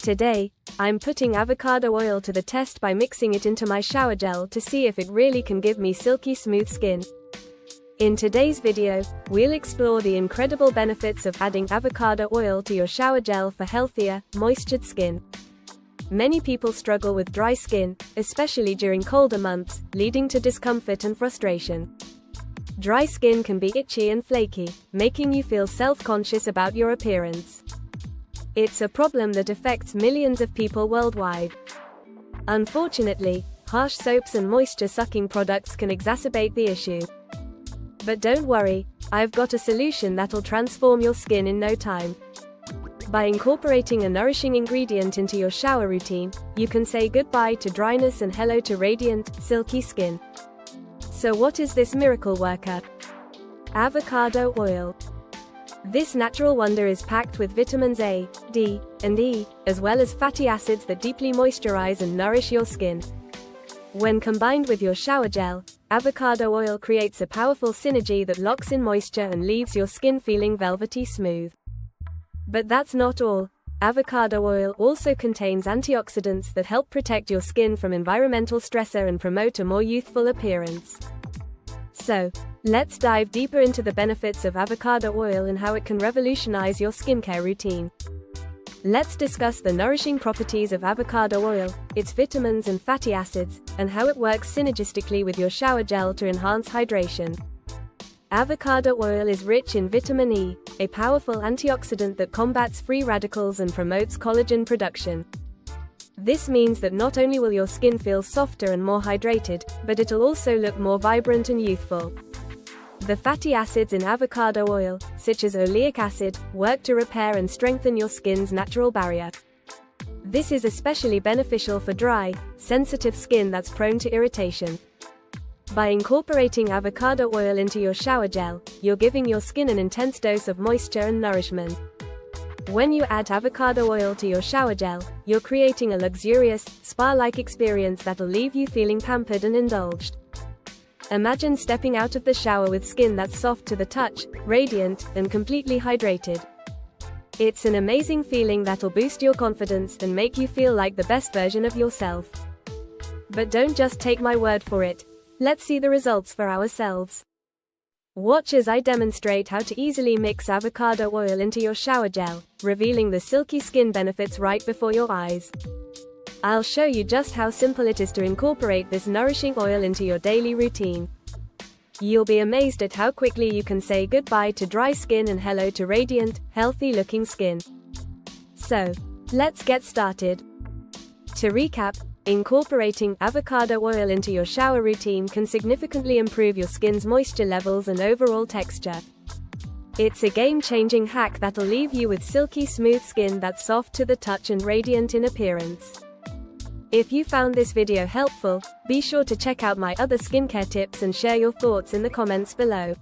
Today, I'm putting avocado oil to the test by mixing it into my shower gel to see if it really can give me silky smooth skin. In today's video, we'll explore the incredible benefits of adding avocado oil to your shower gel for healthier, moistured skin. Many people struggle with dry skin, especially during colder months, leading to discomfort and frustration. Dry skin can be itchy and flaky, making you feel self-conscious about your appearance. It's a problem that affects millions of people worldwide. Unfortunately, harsh soaps and moisture-sucking products can exacerbate the issue. But don't worry, I've got a solution that'll transform your skin in no time. By incorporating a nourishing ingredient into your shower routine, you can say goodbye to dryness and hello to radiant, silky skin. So what is this miracle worker? Avocado oil. This natural wonder is packed with vitamins A, D, and E, as well as fatty acids that deeply moisturize and nourish your skin. When combined with your shower gel, avocado oil creates a powerful synergy that locks in moisture and leaves your skin feeling velvety smooth. But that's not all. Avocado oil also contains antioxidants that help protect your skin from environmental stressor and promote a more youthful appearance. So, let's dive deeper into the benefits of avocado oil and how it can revolutionize your skincare routine. Let's discuss the nourishing properties of avocado oil, its vitamins and fatty acids, and how it works synergistically with your shower gel to enhance hydration. Avocado oil is rich in vitamin E, a powerful antioxidant that combats free radicals and promotes collagen production. This means that not only will your skin feel softer and more hydrated, but it'll also look more vibrant and youthful. The fatty acids in avocado oil, such as oleic acid, work to repair and strengthen your skin's natural barrier. This is especially beneficial for dry, sensitive skin that's prone to irritation. By incorporating avocado oil into your shower gel, you're giving your skin an intense dose of moisture and nourishment. When you add avocado oil to your shower gel, you're creating a luxurious, spa-like experience that'll leave you feeling pampered and indulged. Imagine stepping out of the shower with skin that's soft to the touch, radiant, and completely hydrated. It's an amazing feeling that'll boost your confidence and make you feel like the best version of yourself. But don't just take my word for it. Let's see the results for ourselves. Watch as I demonstrate how to easily mix avocado oil into your shower gel, revealing the silky skin benefits right before your eyes. I'll show you just how simple it is to incorporate this nourishing oil into your daily routine. You'll be amazed at how quickly you can say goodbye to dry skin and hello to radiant, healthy-looking skin. So, let's get started. To recap, incorporating avocado oil into your shower routine can significantly improve your skin's moisture levels and overall texture. It's a game-changing hack that'll leave you with silky smooth skin that's soft to the touch and radiant in appearance. If you found this video helpful, be sure to check out my other skincare tips and share your thoughts in the comments below.